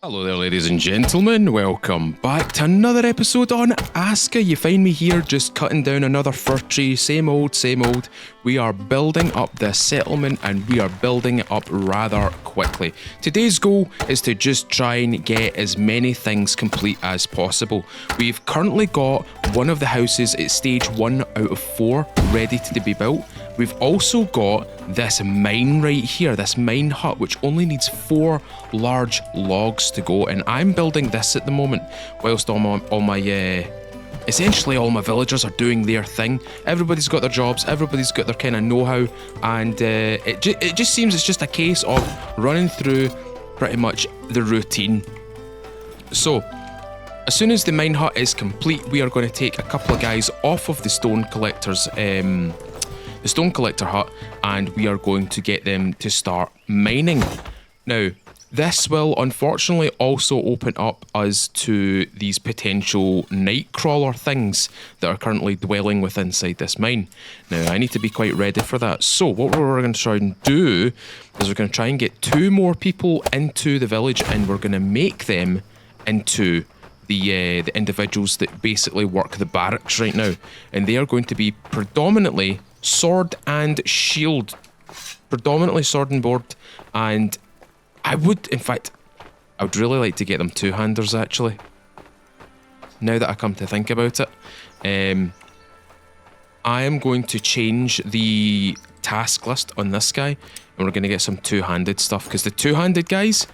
Hello there, ladies and gentlemen. Welcome back to another episode on ASKA. You find me here just cutting down another fir tree. Same old, same old. We are building up this settlement and we are building it up rather quickly. Today's goal is to just try and get as many things complete as possible. We've currently got one of the houses at stage 1 out of 4 ready to be built. We've also got this mine right here, this mine hut, which only needs 4 large logs to go, and I'm building this at the moment, whilst essentially all my villagers are doing their thing. Everybody's got their jobs, everybody's got their kind of know-how, and it just seems it's just a case of running through pretty much the routine. So, as soon as the mine hut is complete, we are going to take a couple of guys off of the stone collector's the stone collector hut, and we are going to get them to start mining. Now, this will unfortunately also open up us to these potential night crawler things that are currently dwelling within inside this mine. Now, I need to be quite ready for that. So what we're going to try and do is we're going to try and get 2 more people into the village, and we're going to make them into the individuals that basically work the barracks right now. And they are going to be predominantly sword and shield. Predominantly sword and board. And I would really like to get them 2-handers actually. Now that I come to think about it. I am going to change the task list on this guy, and we're going to get some 2-handed stuff, because the 2-handed guys,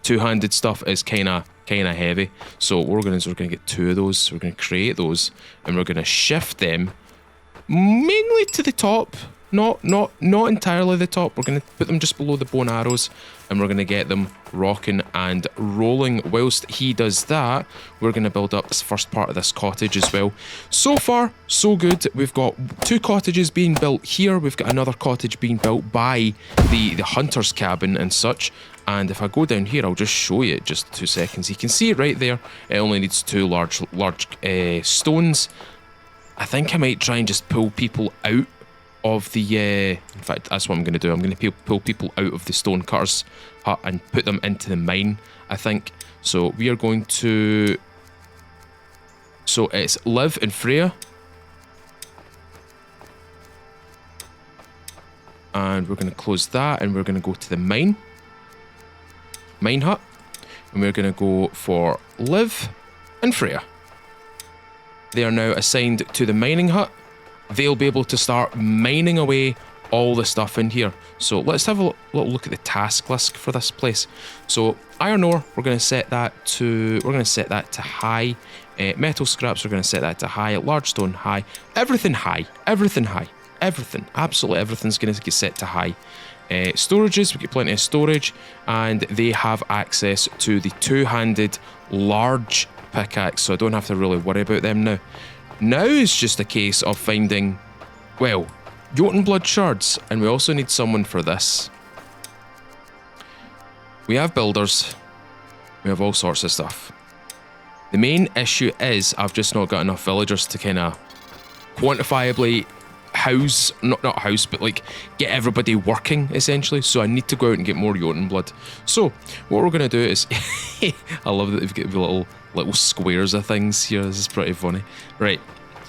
2-handed stuff is kind of heavy. So what we're going to get 2 of those. We're going to create those, and we're going to shift them mainly to the top, not entirely the top. We're going to put them just below the bow and arrows, and we're going to get them rocking and rolling. Whilst he does that, we're going to build up this first part of this cottage as well. So far, so good. We've got 2 cottages being built here. We've got another cottage being built by the hunter's cabin and such. And if I go down here, I'll just show you just 2 seconds. You can see it right there. It only needs 2 large stones. I think I might try and just pull people out of the... in fact, that's what I'm going to do. I'm going to pull people out of the stone cutter's hut and put them into the mine, I think. So we are going to... So it's Liv and Freya. And we're going to close that, and we're going to go to the mine hut. And we're going to go for Liv and Freya. They are now assigned to the mining hut. They'll be able to start mining away all the stuff in here. So let's have a little look at the task list for this place. So iron ore, we're going to set that to high. Metal scraps, we're going to set that to high. Large stone, high. Everything high. Everything high. Everything. Absolutely everything's going to get set to high. Storages, we get plenty of storage, and they have access to the 2-handed large pickaxe, so I don't have to really worry about them now. Now it's just a case of finding, well, Jotun blood shards, and we also need someone for this. We have builders, we have all sorts of stuff. The main issue is I've just not got enough villagers to kind of quantifiably not house, but like get everybody working essentially. So I need to go out and get more Jotun blood. So what we're going to do is, I love that they've got the little squares of things here. This is pretty funny. Right,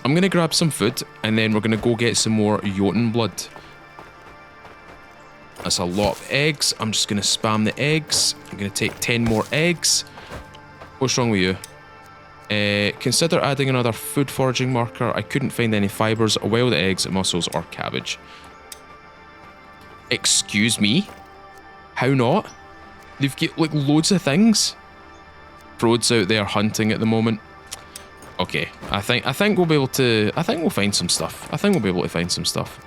I'm going to grab some food, and then we're going to go get some more Jotun blood. That's a lot of eggs. I'm just going to spam the eggs. I'm going to take 10 more eggs. What's wrong with you? Consider adding another food foraging marker. I couldn't find any fibers, wild eggs, mussels, or cabbage. Excuse me? How not? They've got like loads of things. Frode's out there hunting at the moment. Okay, I think we'll be able to... I think we'll find some stuff. I think we'll be able to find some stuff.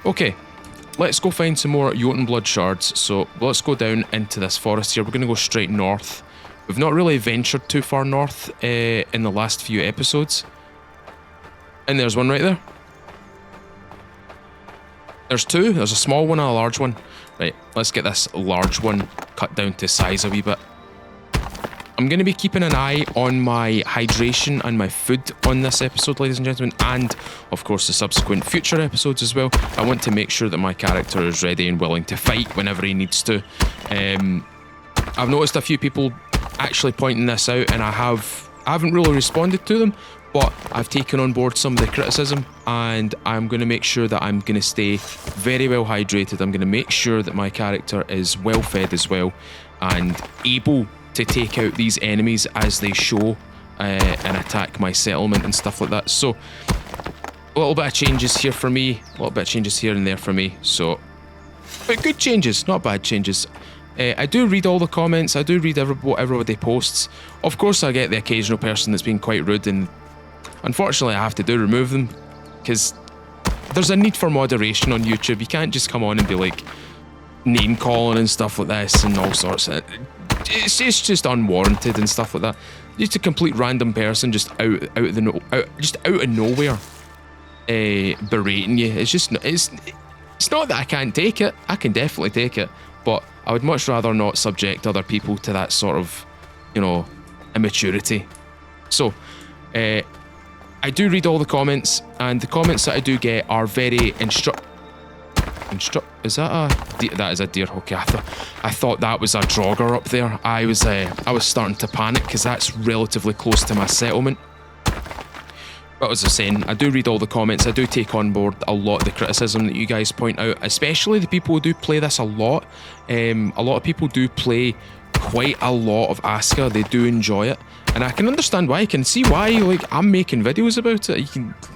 Okay, let's go find some more Jotun blood shards. So let's go down into this forest here. We're going to go straight north. We've not really ventured too far north in the last few episodes. And there's one right there. There's 2. There's a small one and a large one. Right, let's get this large one cut down to size a wee bit. I'm going to be keeping an eye on my hydration and my food on this episode, ladies and gentlemen, and of course the subsequent future episodes as well. I want to make sure that my character is ready and willing to fight whenever he needs to. I've noticed a few people actually pointing this out, and I haven't really responded to them, but I've taken on board some of the criticism, and I'm going to make sure that I'm going to stay very well hydrated. I'm going to make sure that my character is well fed as well, and able to take out these enemies as they show and attack my settlement and stuff like that. So a little bit of changes here for me, a little bit of changes here and there for me. So, but good changes, not bad changes. I do read all the comments, I do read what everybody posts. Of course I get the occasional person that's been quite rude, and unfortunately I have to remove them, because there's a need for moderation on YouTube. You can't just come on and be like name calling and stuff like this and all sorts of... It's just unwarranted and stuff like that. Just a complete random person just out of nowhere berating you. It's just it's not that I can't take it. I can definitely take it, but I would much rather not subject other people to that sort of, you know, immaturity. So I do read all the comments, and the comments that I do get are very is that is a deer? Okay, I thought that was a drogger up there. I was starting to panic, because that's relatively close to my settlement. But as I was saying, I do read all the comments. I do take on board a lot of the criticism that you guys point out, especially the people who do play this a lot. A lot of people do play quite a lot of ASKA. They do enjoy it, and I can understand why. I can see why. Like, I'm making videos about it.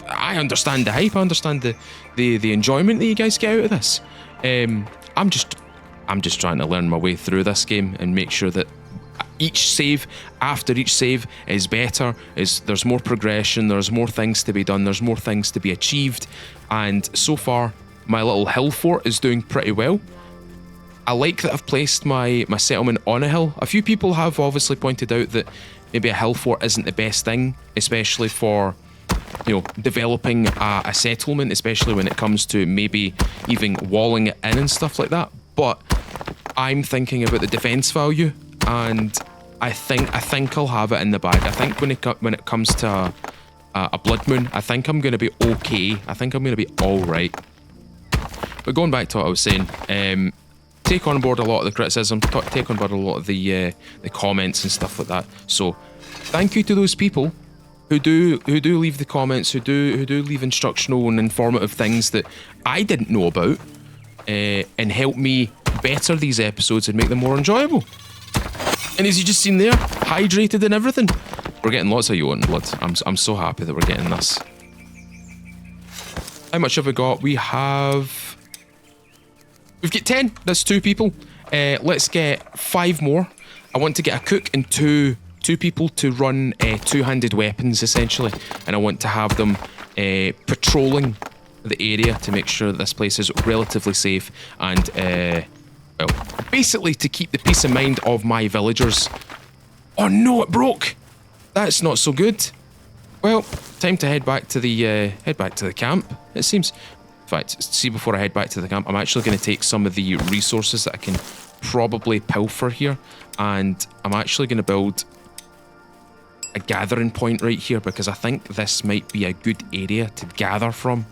I understand the hype. I understand the enjoyment that you guys get out of this. I'm just trying to learn my way through this game and make sure that each save after each save is better. There's more progression. There's more things to be done. There's more things to be achieved. And so far, my little hill fort is doing pretty well. I like that I've placed my settlement on a hill. A few people have obviously pointed out that maybe a hill fort isn't the best thing, especially for, you know, developing a settlement, especially when it comes to maybe even walling it in and stuff like that. But I'm thinking about the defense value, and I think I'll have it in the bag. I think when it comes to a blood moon, I think I'm going to be okay. I think I'm going to be all right. But going back to what I was saying, take on board a lot of the criticism, take on board a lot of the comments and stuff like that. So thank you to those people who do leave the comments, who do leave instructional and informative things that I didn't know about, and help me better these episodes and make them more enjoyable. And as you just seen there, hydrated and everything, we're getting lots of Jotun blood. I'm so happy that we're getting this. How much have we got? We've got 10. That's 2 people. Let's get 5 more. I want to get a cook and two people to run two-handed weapons, essentially, and I want to have them patrolling the area to make sure that this place is relatively safe, and well, basically to keep the peace of mind of my villagers. Oh no, it broke. That's not so good. Well, time to head back to the camp, it seems. In fact, see, before I head back to the camp, I'm actually going to take some of the resources that I can probably pilfer here, and I'm actually going to build a gathering point right here, because I think this might be a good area to gather from.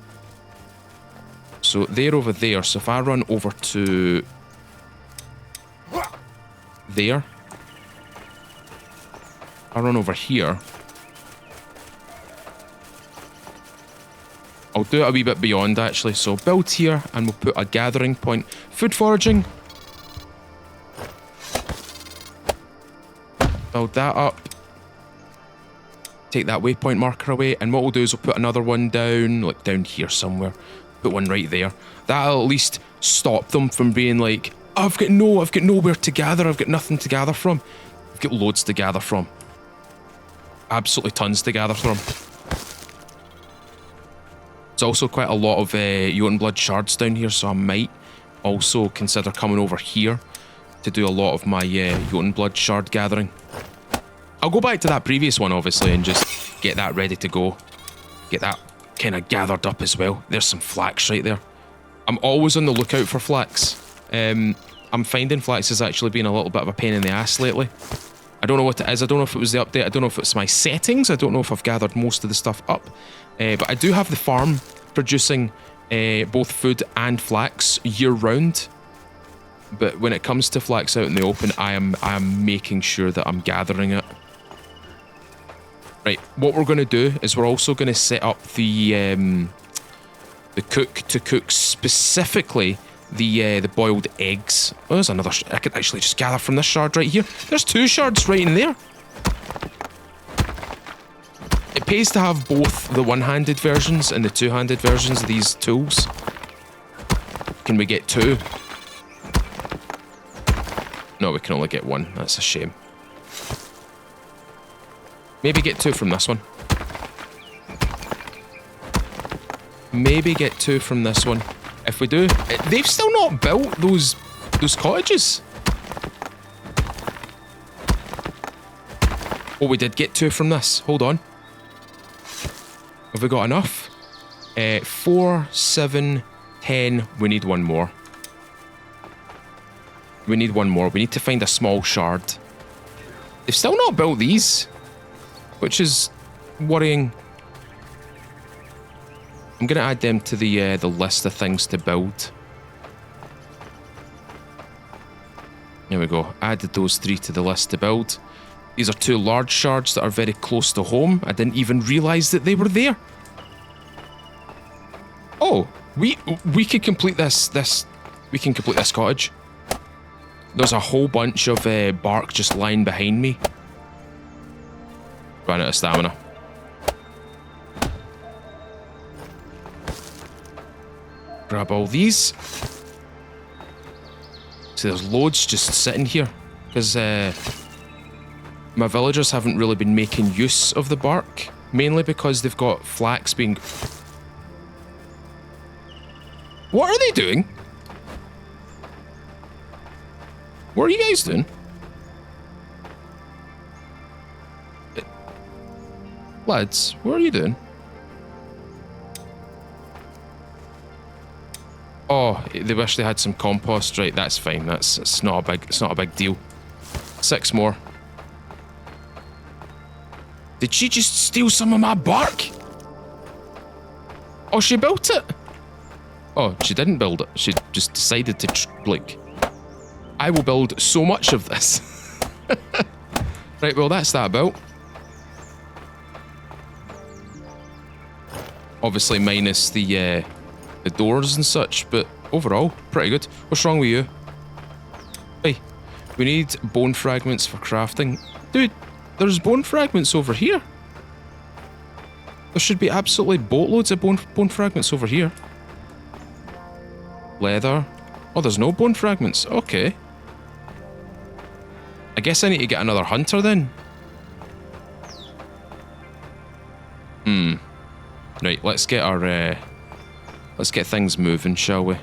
So they're over there, so if I run over to there, I run over here, I'll do it a wee bit beyond actually. So build here, and we'll put a gathering point. Food foraging. Build that up. Take that waypoint marker away, and what we'll do is we'll put another one down, like down here somewhere. Put one right there. That'll at least stop them from being like, oh, I've got nowhere to gather. I've got nothing to gather from. I've got loads to gather from. Absolutely tons to gather from. There's also quite a lot of Jotun blood shards down here, so I might also consider coming over here to do a lot of my Jotun blood shard gathering. I'll go back to that previous one, obviously, and just get that ready to go. Get that kind of gathered up as well. There's some flax right there. I'm always on the lookout for flax. I'm finding flax has actually been a little bit of a pain in the ass lately. I don't know what it is. I don't know if it was the update. I don't know if it's my settings. I don't know if I've gathered most of the stuff up. But I do have the farm producing both food and flax year round. But when it comes to flax out in the open, I am making sure that I'm gathering it. Right, what we're going to do is we're also going to set up the cook to cook specifically the boiled eggs. Oh, there's another. I could actually just gather from this shard right here. There's 2 shards right in there. It pays to have both the one-handed versions and the two-handed versions of these tools. Can we get 2? No, we can only get 1. That's a shame. Maybe get 2 from this one. Maybe get 2 from this one. If we do, they've still not built those cottages. Oh, we did get 2 from this. Hold on. Have we got enough? 4, 7, 10. We need 1 more. We need 1 more. We need to find a small shard. They've still not built these, which is worrying. I'm going to add them to the list of things to build. There we go. Added those 3 to the list to build. These are 2 large shards that are very close to home. I didn't even realise that they were there. Oh, we could complete this. We can complete this cottage. There's a whole bunch of bark just lying behind me. Ran out of stamina. Grab all these. See, there's loads just sitting here because my villagers haven't really been making use of the bark, mainly because they've got flax being... What are they doing? What are you guys doing? Lads, what are you doing? Oh, they wish they had some compost. Right, that's fine. It's not a big deal. 6 more. Did she just steal some of my bark? Oh, she built it. Oh, she didn't build it. She just decided to like. I will build so much of this. Right, well, that's that about. Obviously minus the doors and such, but overall, pretty good. What's wrong with you? Hey, we need bone fragments for crafting. Dude, there's bone fragments over here. There should be absolutely boatloads of bone fragments over here. Leather. Oh, there's no bone fragments. Okay. I guess I need to get another hunter then. Right, let's get our let's get things moving, shall we?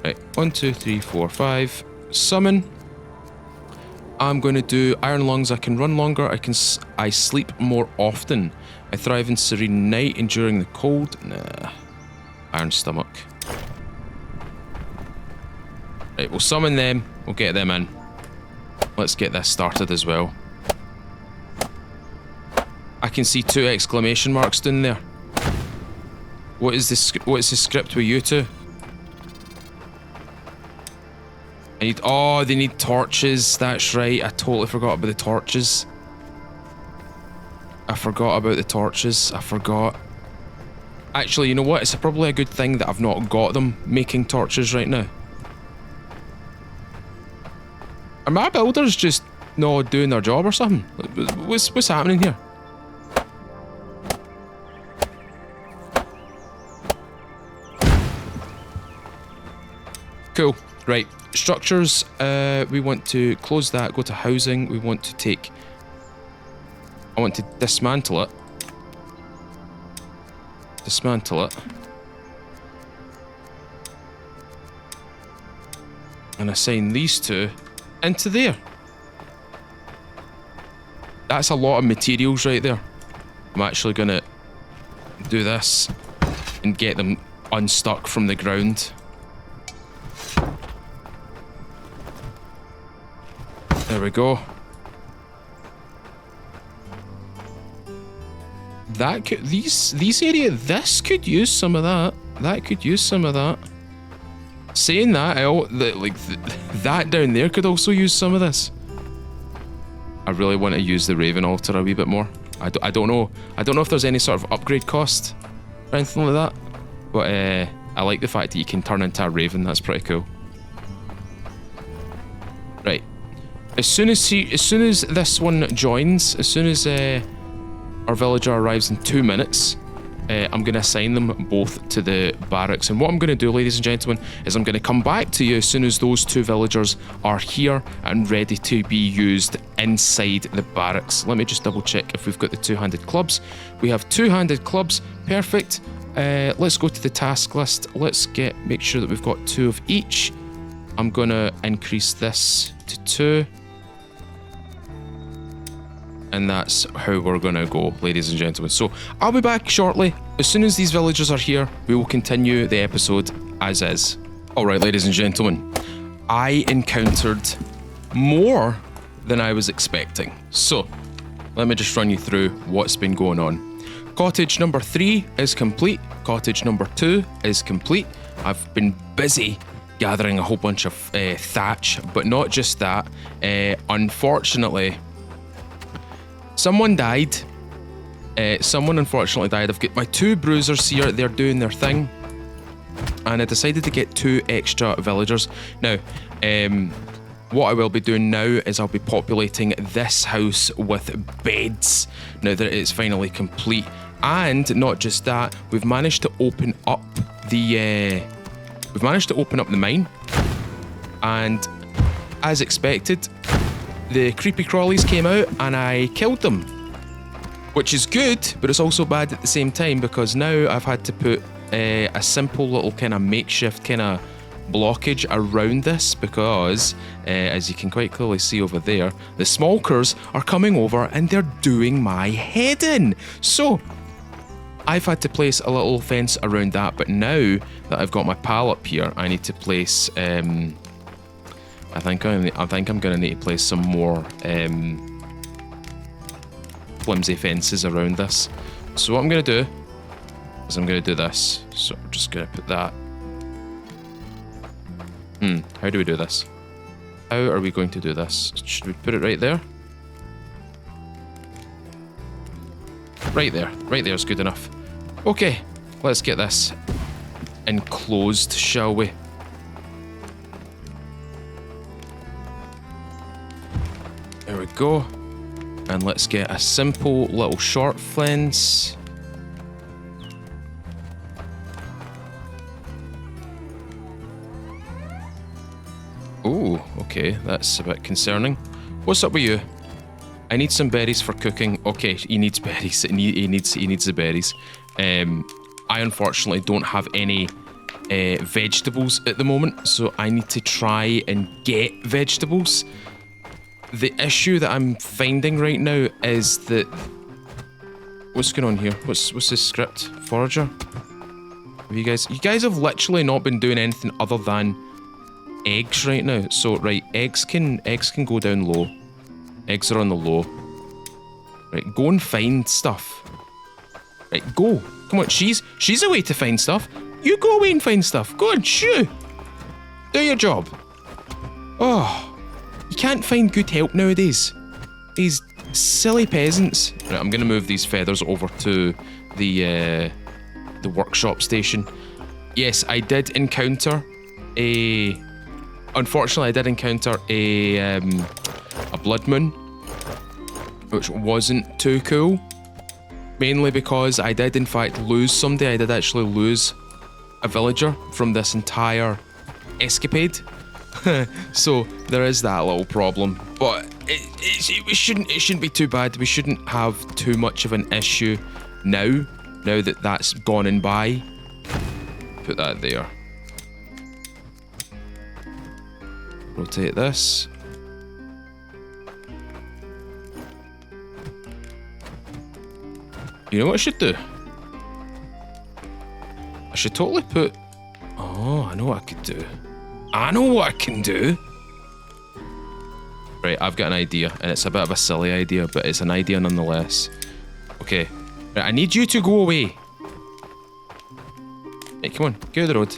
Right, 1, 2, 3, 4, 5. Summon. I'm going to do iron lungs. I can run longer. I sleep more often. I thrive in serene night, enduring the cold. Nah. Iron stomach. Right, we'll summon them. We'll get them in. Let's get this started as well. I can see 2 exclamation marks down there. What is the script with you two? Oh, they need torches. That's right. I totally forgot about the torches. I forgot. Actually, you know what? It's probably a good thing that I've not got them making torches right now. Are my builders just not doing their job or something? What's happening here? Cool. Right. Structures. We want to close that. Go to housing. We want to take... I want to dismantle it. And assign these 2 into there. That's a lot of materials right there. I'm actually going to do this and get them unstuck from the ground. There we go. That could, these area, this could use some of that. That could use some of that. Saying that, that down there could also use some of this. I really want to use the Raven altar a wee bit more. I don't know. I don't know if there's any sort of upgrade cost or anything like that. But I like the fact that you can turn into a Raven. That's pretty cool. Right. As soon as this one joins, as soon as our villager arrives in 2 minutes, I'm going to assign them both to the barracks. And what I'm going to do, ladies and gentlemen, is I'm going to come back to you as soon as those 2 villagers are here and ready to be used inside the barracks. Let me just double check if we've got the 2-handed clubs. We have 2-handed clubs. Perfect. Let's go to the task list. Let's make sure that we've got 2 of each. I'm going to increase this to 2. And that's how we're going to go, ladies and gentlemen. So I'll be back shortly. As soon as these villagers are here, we will continue the episode as is. Alright, ladies and gentlemen, I encountered more than I was expecting. So let me just run you through what's been going on. Cottage number 3 is complete. Cottage number 2 is complete. I've been busy gathering a whole bunch of thatch, but not just that. Unfortunately, someone died. Someone unfortunately died. I've got my 2 bruisers here. They're doing their thing. And I decided to get 2 extra villagers. Now, what I will be doing now is I'll be populating this house with beds now that it's finally complete. And not just that, we've managed to open up the mine. And as expected, the creepy crawlies came out and I killed them, which is good, but it's also bad at the same time because now I've had to put a simple little kind of makeshift kind of blockage around this because, as you can quite clearly see over there, the Smolkrs are coming over and they're doing my head in. So I've had to place a little fence around that, but now that I've got my pal up here, I need to place I think I'm gonna need to place some more flimsy fences around this. So what I'm gonna do is I'm gonna do this. So I'm just gonna put that. How do we do this? How are we going to do this? Should we put it right there? Right there. Right there is good enough. Okay, let's get this enclosed, shall we? There we go. And let's get a simple little short fence. Oh, okay, that's a bit concerning. What's up with you? I need some berries for cooking. Okay, he needs berries. He needs the berries. I unfortunately don't have any vegetables at the moment, so I need to try and get vegetables. The issue that I'm finding right now is that... What's going on here? What's this script? Forager? You guys have literally not been doing anything other than eggs right now. So, right, eggs can go down low. Eggs are on the low. Right, go and find stuff. Right, go. Come on, she's a way to find stuff. You go away and find stuff. Go on, shoo. Do your job. Oh, you can't find good help nowadays. These silly peasants. Right, I'm gonna move these feathers over to the workshop station. Yes, I did encounter a... Unfortunately, I did encounter a blood moon, which wasn't too cool. Mainly because I did in fact lose somebody. I did actually lose a villager from this entire escapade. So there is that little problem. But it shouldn't be too bad. We shouldn't have too much of an issue now that that's gone and by. Put that there. Rotate this. You know what I should do? I should totally put... Oh, I know what I could do. I know what I can do! Right, I've got an idea, and it's a bit of a silly idea, but it's an idea nonetheless. Okay. Right, I need you to go away. Hey, come on, get out of the road.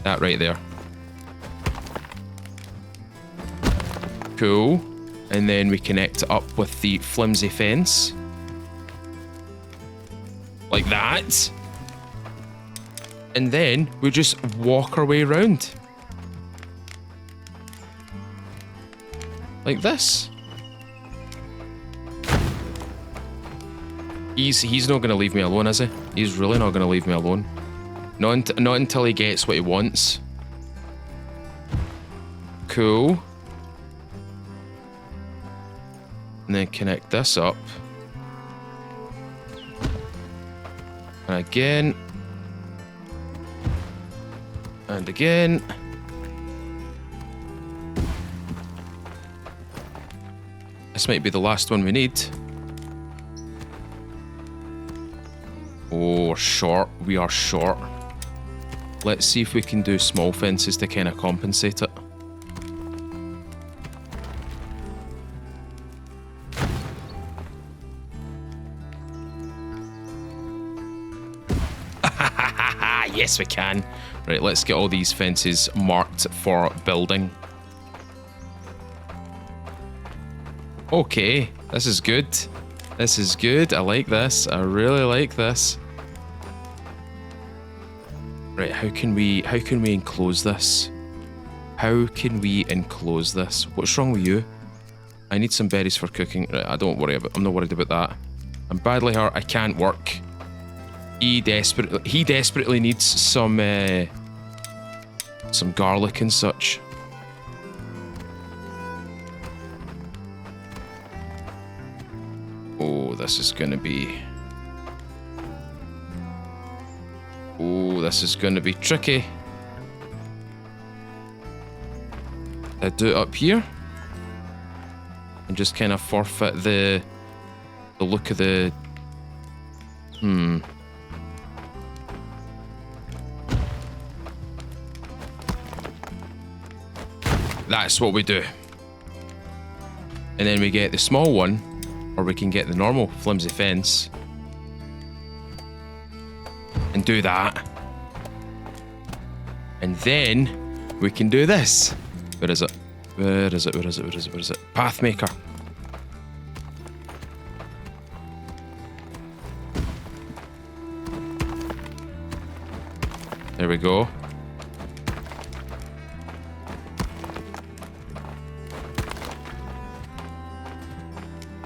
That right there. Cool. And then we connect it up with the flimsy fence. Like that. And then we just walk our way around. Like this. He's not going to leave me alone, is he? He's really not going to leave me alone. Not until he gets what he wants. Cool. And then connect this up. And again. And again. This might be the last one we need. Oh, we're short. We are short. Let's see if we can do small fences to kind of compensate it. Yes, we can. Right, let's get all these fences marked for building. Okay, this is good. This is good. I like this. I really like this. Right, how can we enclose this? How can we enclose this? What's wrong with you? I need some berries for cooking. Right, I'm not worried about that. I'm badly hurt. I can't work. He desperately needs some garlic and such. Oh, this is gonna be... Oh, this is gonna be tricky. I do it up here. And just kind of forfeit the look of the... That's what we do. And then we get the small one, or we can get the normal flimsy fence. And do that. And then we can do this. Where is it? Where is it? Where is it? Where is it? Where is it? Pathmaker. There we go.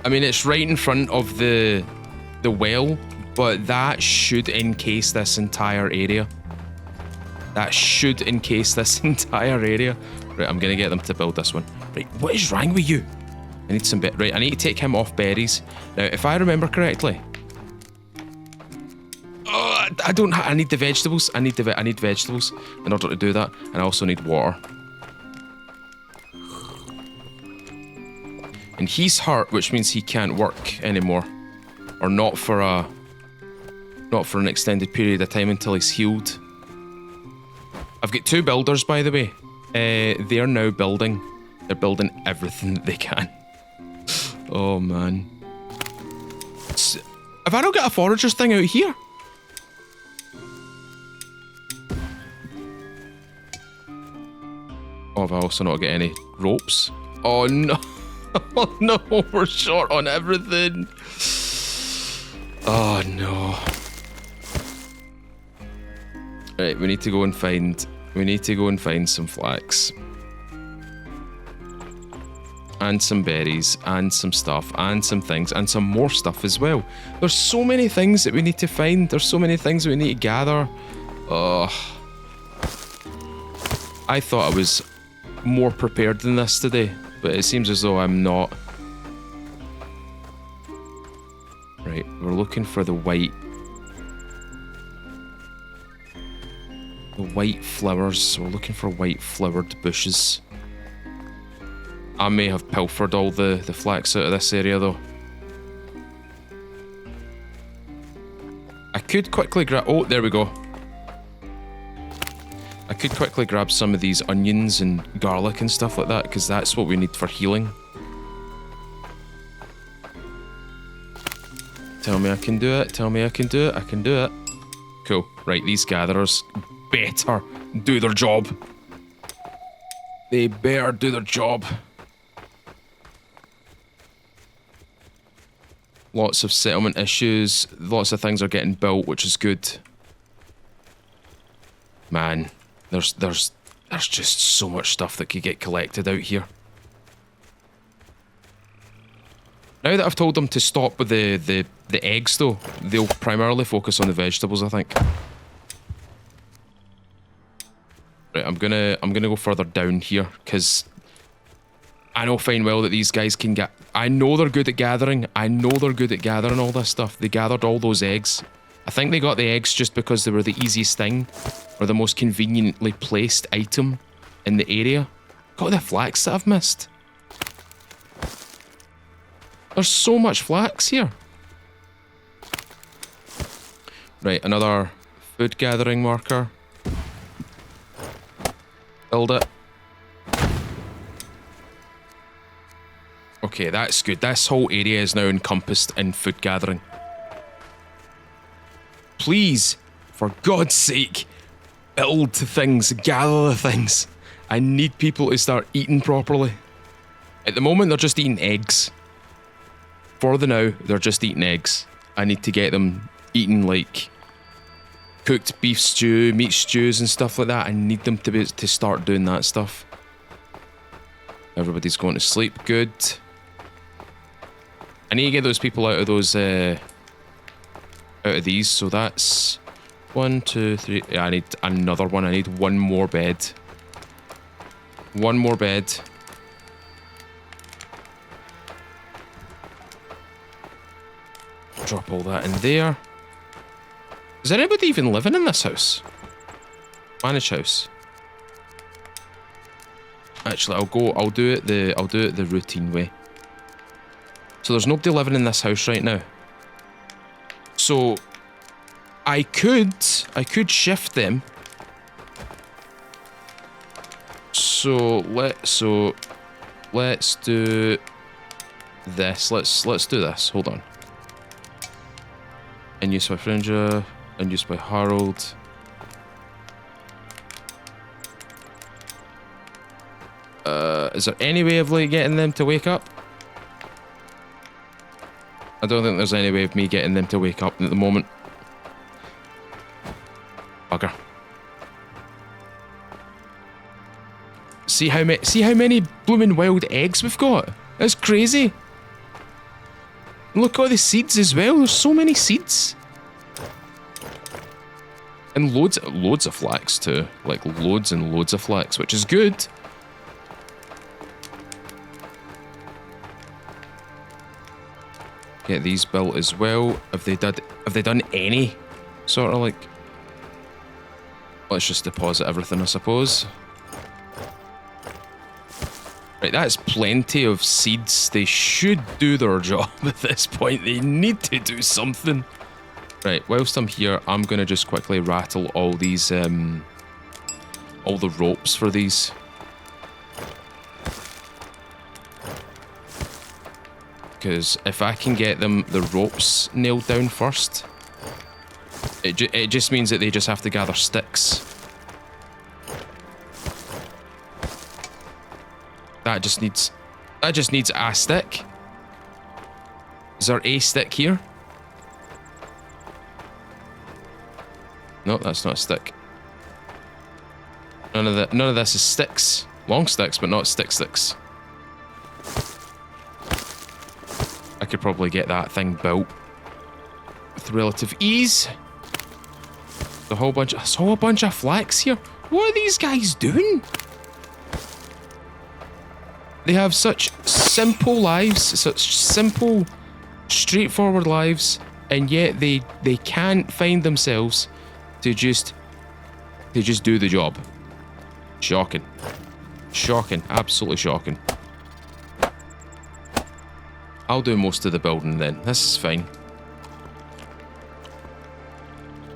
I mean, it's right in front of the well, but that should encase this entire area. That should encase this entire area. Right, I'm gonna get them to build this one. Right, what is wrong with you? I need some right, I need to take him off berries. Now, if I remember correctly, I need the vegetables. I need vegetables in order to do that, and I also need water. And he's hurt, which means he can't work anymore, or not for an extended period of time until he's healed. I've got 2 builders, by the way. They are now building. They're building everything that they can. Oh man. Have I not got a forager's thing out here? Oh, have I also not got any ropes? Oh no. Oh no, we're short on everything. Oh no. Right, we need to go and find some flax. And some berries, and some stuff, and some things, and some more stuff as well. There's so many things that we need to find. There's so many things we need to gather. Oh. I thought I was more prepared than this today, but it seems as though I'm not. Right, we're looking for the white flowers. We're looking for white flowered bushes. I may have pilfered all the flax out of this area though. I could quickly grab... Oh, there we go. I could quickly grab some of these onions and garlic and stuff like that, because that's what we need for healing. Tell me I can do it. Tell me I can do it. I can do it. Cool. Right, these gatherers better do their job. They better do their job. Lots of settlement issues. Lots of things are getting built, which is good. Man, there's just so much stuff that could get collected out here. Now that I've told them to stop with the eggs, though, they'll primarily focus on the vegetables, I think. Right, I'm gonna go further down here because I know fine well that these guys can get. I know they're good at gathering. I know they're good at gathering all this stuff. They gathered all those eggs. I think they got the eggs just because they were the easiest thing, or the most conveniently placed item in the area. Got the flax that I've missed. There's so much flax here. Right, another food gathering marker. Build it. Okay, that's good. This whole area is now encompassed in food gathering. Please, for God's sake, build things, gather the things. I need people to start eating properly. At the moment, they're just eating eggs. For the now, they're just eating eggs. I need to get them eating, like, cooked beef stew, meat stews and stuff like that. I need them to start doing that stuff. Everybody's going to sleep. Good. I need to get those people out of those, out of these. So that's 1, 2, 3. Yeah, I need another one. I need one more bed. One more bed. Drop all that in there. Is there anybody even living in this house? Manage house. Actually, I'll do it the routine way. So there's nobody living in this house right now. So I could shift them. So let's do this. Let's do this. Hold on. And use by Fringer, and use by Harold. Is there any way of like getting them to wake up? I don't think there's any way of me getting them to wake up at the moment. Bugger. See how many blooming wild eggs we've got? That's crazy. Look at all the seeds as well. There's so many seeds. And loads of flax too. Like loads and loads of flax, which is good. Get these built as well. Have they done any sort of like? Let's just deposit everything, I suppose. Right, that's plenty of seeds. They should do their job at this point. They need to do something. Right, whilst I'm here, I'm gonna just quickly rattle all these, all the ropes for these. Because if I can get them the ropes nailed down first, it just means that they just have to gather sticks. That just needs a stick. Is there a stick here? No, that's not a stick. None of this is sticks. Long sticks, but not sticks. I could probably get that thing built with relative ease. I saw a bunch of flax here. What are these guys doing? They have such simple lives, such simple, straightforward lives, and yet they can't find themselves to just do the job. Shocking. Shocking. Absolutely shocking. I'll do most of the building then. This is fine.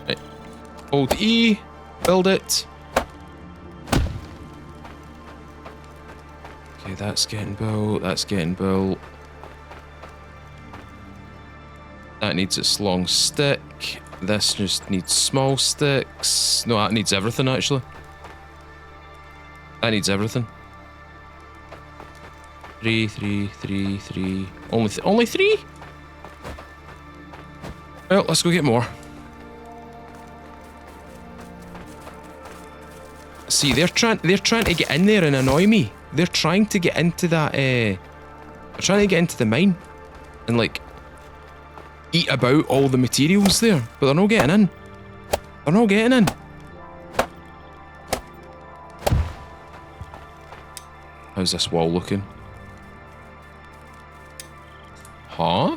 Right. Hold E. Build it. Okay, that's getting built. That's getting built. That needs its long stick. This just needs small sticks. No, that needs everything actually. That needs everything. 3, 3, 3, 3. Only 3? Well, let's go get more. See, they're trying to get in there and annoy me. They're trying to get into that. They're trying to get into the mine and like eat about all the materials there, but they're not getting in. They're not getting in. How's this wall looking? Huh?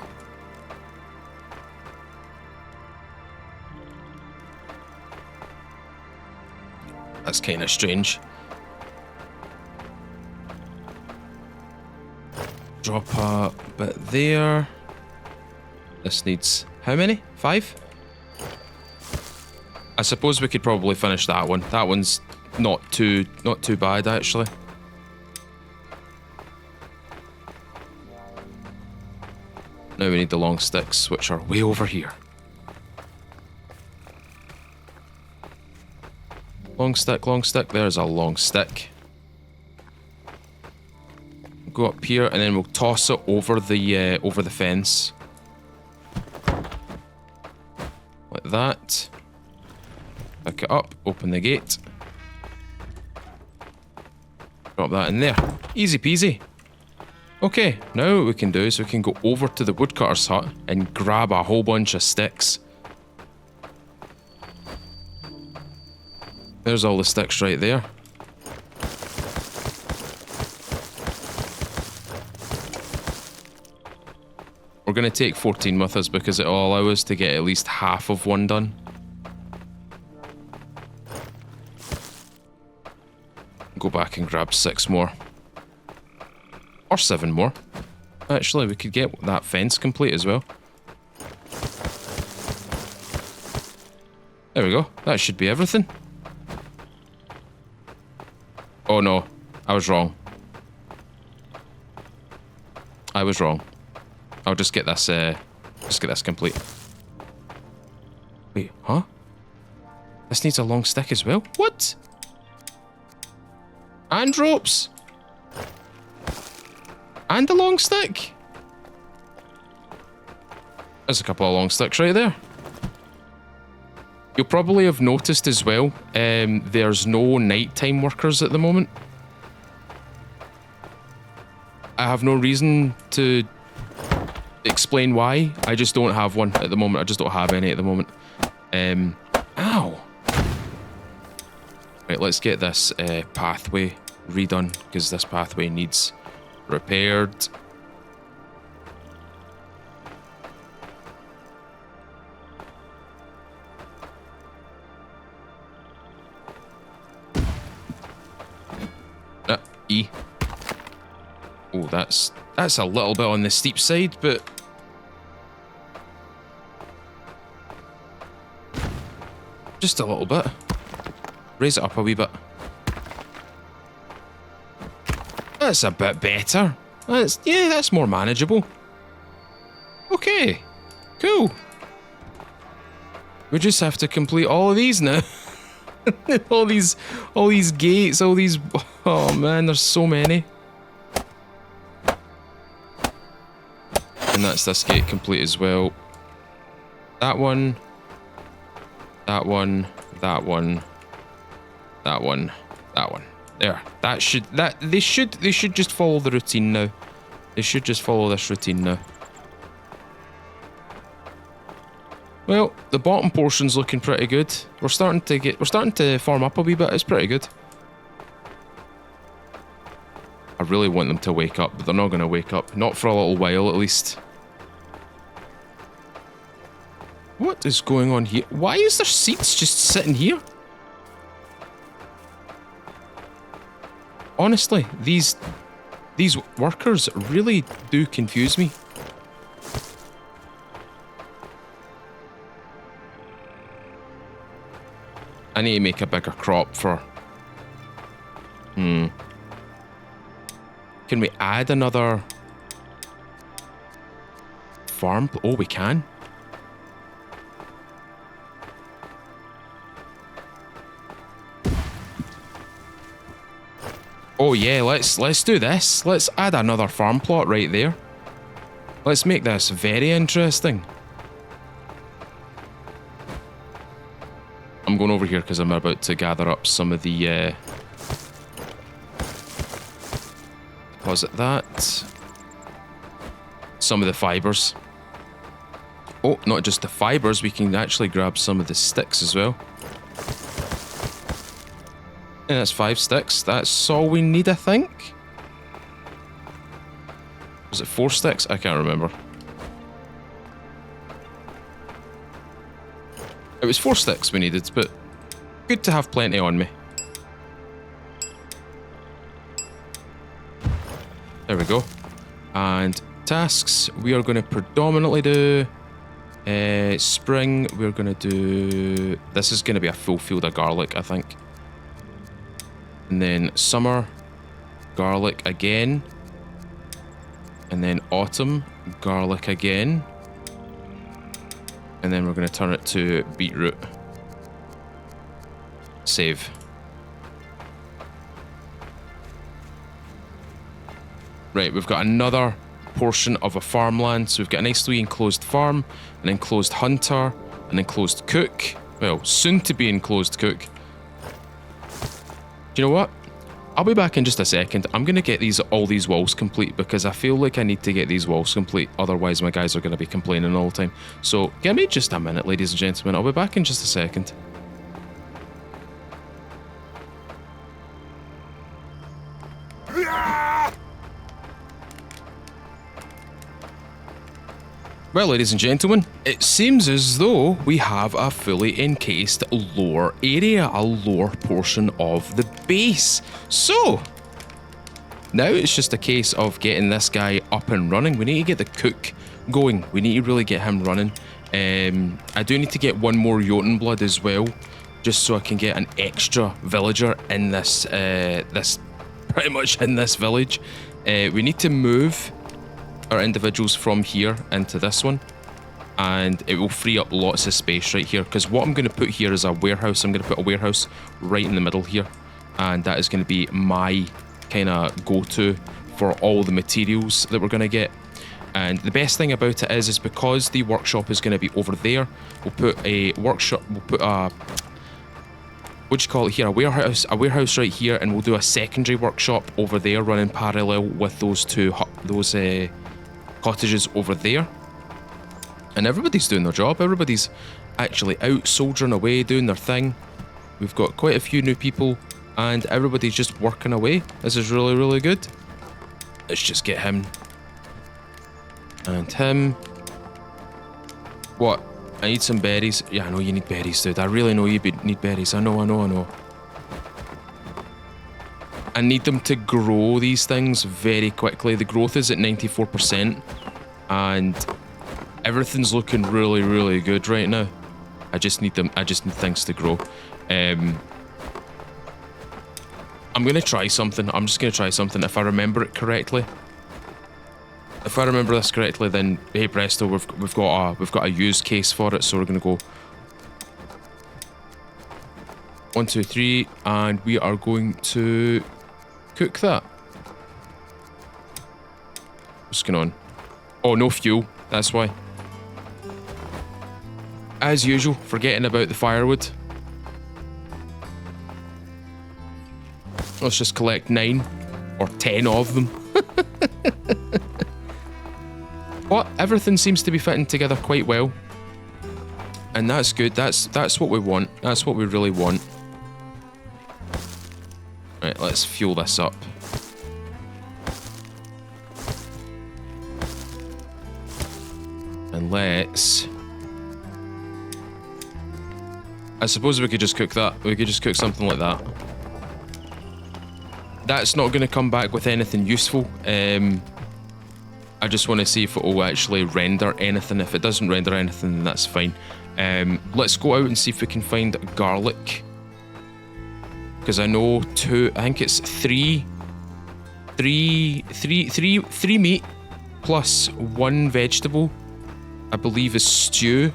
That's kind of strange. Drop a bit there. This needs how many? 5? I suppose we could probably finish that one. That one's not too bad actually. Now we need the long sticks, which are way over here. Long stick, there's a long stick. Go up here and then we'll toss it over the fence. Like that. Pick it up, open the gate. Drop that in there. Easy peasy. Okay, now what we can do is we can go over to the woodcutter's hut and grab a whole bunch of sticks. There's all the sticks right there. We're going to take 14 with us because it'll allow us to get at least half of one done. Go back and grab 6 more. Or 7 more. Actually, we could get that fence complete as well. There we go. That should be everything. Oh no, I was wrong. I was wrong. I'll just get this complete. Wait, huh? This needs a long stick as well? What? And ropes. And a long stick. There's a couple of long sticks right there. You'll probably have noticed as well, there's no nighttime workers at the moment. I have no reason to explain why. I just don't have one at the moment. I just don't have any at the moment. Ow. Right, let's get this pathway redone, because this pathway needs repaired. E. Oh, that's a little bit on the steep side, but just a little bit. Raise it up a wee bit. That's a bit better. That's more manageable. Okay, cool. We just have to complete all of these now. all these gates, all these. Oh man, there's so many. And that's this gate complete as well. That one. That one. That one. That one. That one. There. They should just follow the routine now. They should just follow this routine now. Well, the bottom portion's looking pretty good. We're starting to form up a wee bit. It's pretty good. I really want them to wake up, but they're not going to wake up. Not for a little while, at least. What is going on here? Why is there seats just sitting here? Honestly, these workers really do confuse me. I need to make a bigger crop for... Can we add another farm? Oh, we can. Oh yeah, let's do this. Let's add another farm plot right there. Let's make this very interesting. I'm going over here because I'm about to gather up some of the deposit that. Some of the fibers. Oh, not just the fibers, we can actually grab some of the sticks as well. And that's 5 sticks. That's all we need, I think. Was it 4 sticks? I can't remember. It was 4 sticks we needed, but good to have plenty on me. There we go. And tasks, we are going to predominantly do spring. We're going to do... This is going to be a full field of garlic, I think. And then summer, garlic again. And then autumn, garlic again. And then we're going to turn it to beetroot. Save. Right, we've got another portion of a farmland. So we've got a nicely enclosed farm, an enclosed hunter, an enclosed cook. Well, soon to be enclosed cook. Do you know what? I'll be back in just a second. I'm going to get all these walls complete because I feel like I need to get these walls complete. Otherwise, my guys are going to be complaining all the time. So give me just a minute, ladies and gentlemen. I'll be back in just a second. Well, ladies and gentlemen, it seems as though we have a fully encased lower area, a lower portion of the base. So, now it's just a case of getting this guy up and running. We need to get the cook going. We need to really get him running. I do need to get one more Jotun blood as well, just so I can get an extra villager in this, pretty much in this village. We need to move our individuals from here into this one, and it will free up lots of space right here, because what I'm going to put here is a warehouse. I'm going to put a warehouse right in the middle here, and that is going to be my kind of go-to for all the materials that we're going to get. And the best thing about it is because the workshop is going to be over there, we'll put a workshop, we'll put a, what do you call it here, a warehouse right here, and we'll do a secondary workshop over there running parallel with those two cottages over there. And everybody's doing their job. Everybody's actually out soldiering away, doing their thing. We've got quite a few new people, and everybody's just working away. This is really, really good. Let's just get him. And him. What? I need some berries. Yeah, I know you need berries, dude. I really know you need berries. I know. I need them to grow these things very quickly. The growth is at 94%, and everything's looking really, really good right now. I just need things to grow. I'm gonna try something. I'm just gonna try something. If I remember it correctly, if I remember this correctly, then hey presto, we've got a use case for it. So we're gonna go 1, 2, 3, and we are going to cook that. What's going on? Oh, no fuel. That's why. As usual, forgetting about the firewood. Let's just collect 9 or 10 of them. But everything seems to be fitting together quite well, and that's good. That's what we want. That's what we really want. Right, let's fuel this up. And let's... I suppose we could just cook that. We could just cook something like that. That's not going to come back with anything useful. I just want to see if it will actually render anything. If it doesn't render anything, then that's fine. Let's go out and see if we can find garlic. Because I know I think it's three meat plus 1 vegetable, I believe, is stew.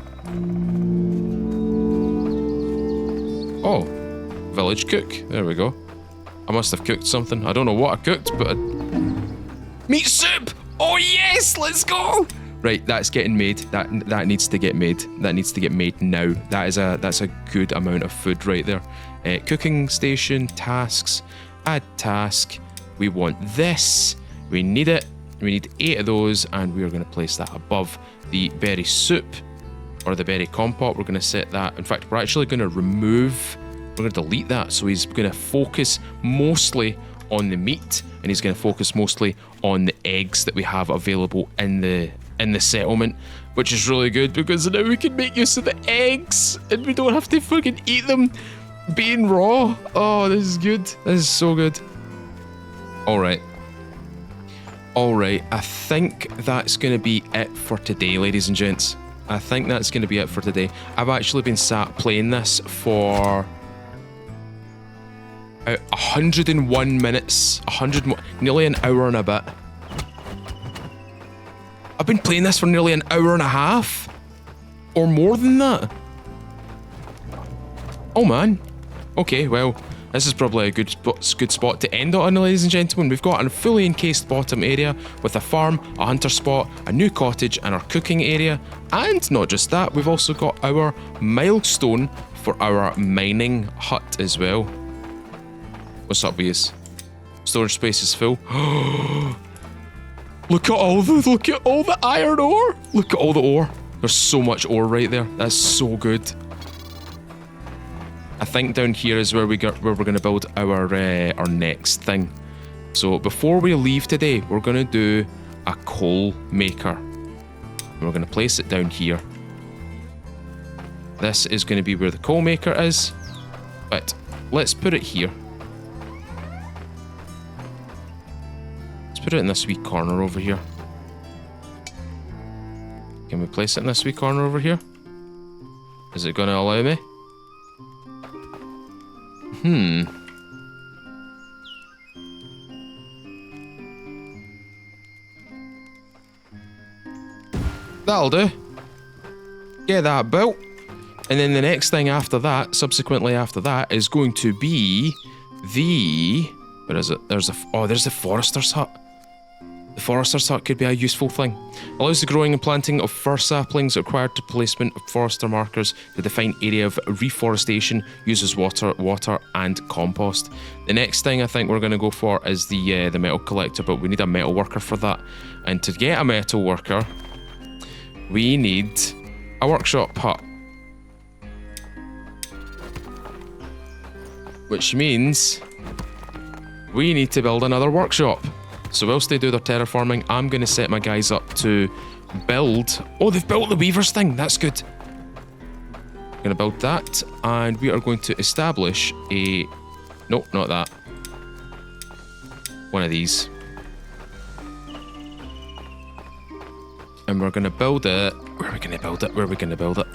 Oh, village cook. There we go. I must have cooked something. I don't know what I cooked, but... Meat soup! Oh yes, let's go! Right, that's getting made. That needs to get made. That needs to get made now. That's a good amount of food right there. Cooking station, tasks, add task. We want this. We need it. We need 8 of those, and we are going to place that above the berry soup or the berry compote. We're going to set that. In fact, we're actually going to remove. We're going to delete that. So he's going to focus mostly on the meat, and he's going to focus mostly on the eggs that we have available in the settlement, which is really good because now we can make use of the eggs and we don't have to fucking eat them being raw. Oh, this is good. This is so good. Alright, I think that's going to be it for today, ladies and gents. I think that's going to be it for today. I've actually been sat playing this for 101 minutes, nearly an hour and a bit. I've been playing this for nearly an hour and a half, or more than that. Oh man. Okay, well, this is probably a good spot to end it on, ladies and gentlemen. We've got a fully encased bottom area with a farm, a hunter spot, a new cottage, and our cooking area. And not just that, we've also got our milestone for our mining hut as well. What's up, Bees? Storage space is full. Look at all the iron ore. Look at all the ore. There's so much ore right there. That's so good. I think down here is where we're going to build our next thing. So before we leave today, we're going to do a coal maker. And we're going to place it down here. This is going to be where the coal maker is. But let's put it here. Put it in this wee corner over here. Can we place it in this wee corner over here? Is it going to allow me? That'll do. Get that built. And then the next thing after that, subsequently after that, is going to be the... Where is it? There's the forester's hut. The forester's hut could be a useful thing. Allows the growing and planting of fir saplings required to placement of forester markers. The defined area of reforestation uses water and compost. The next thing I think we're going to go for is the metal collector, but we need a metal worker for that. And to get a metal worker, we need a workshop hut. Which means we need to build another workshop. So whilst they do their terraforming, I'm going to set my guys up to build... Oh, they've built the weavers thing. That's good. I'm going to build that, and we are going to establish a... Nope, not that. One of these. And we're going to build it... Where are we going to build it? Where are we going to build it?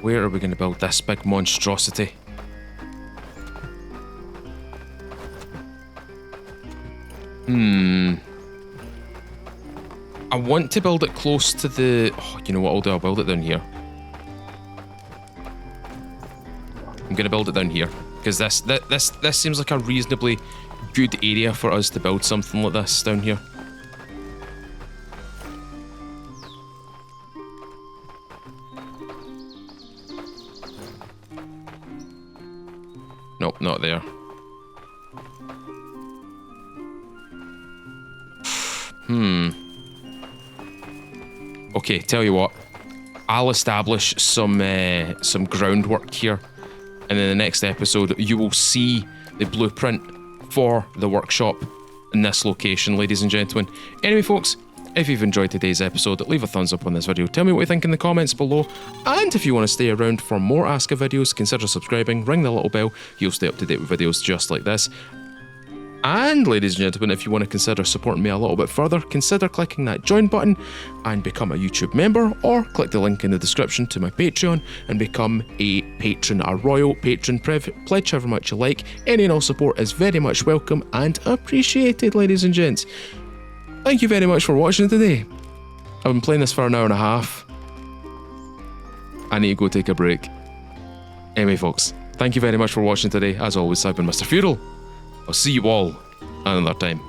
Where are we going to build this big monstrosity? I want to build it close to the... Oh, you know what I'll do? I'll build it down here. I'm going to build it down here. Because this seems like a reasonably good area for us to build something like this down here. Nope, not there. Okay, tell you what. I'll establish some groundwork here, and in the next episode you will see the blueprint for the workshop in this location, ladies and gentlemen. Anyway, folks, if you've enjoyed today's episode, leave a thumbs up on this video. Tell me what you think in the comments below, and if you want to stay around for more ASKA videos, consider subscribing, ring the little bell. You'll stay up to date with videos just like this. And ladies and gentlemen, if you want to consider supporting me a little bit further, consider clicking that join button and become a YouTube member, or click the link in the description to my Patreon and become a patron, a royal patron. Pledge however much you like. Any and all support is very much welcome and appreciated, ladies and gents. Thank you very much for watching today. I've been playing this for an hour and a half. I need to go take a break. Anyway, folks, Thank you very much for watching today. As always, I've been Mr. Feudal. I'll see you all another time.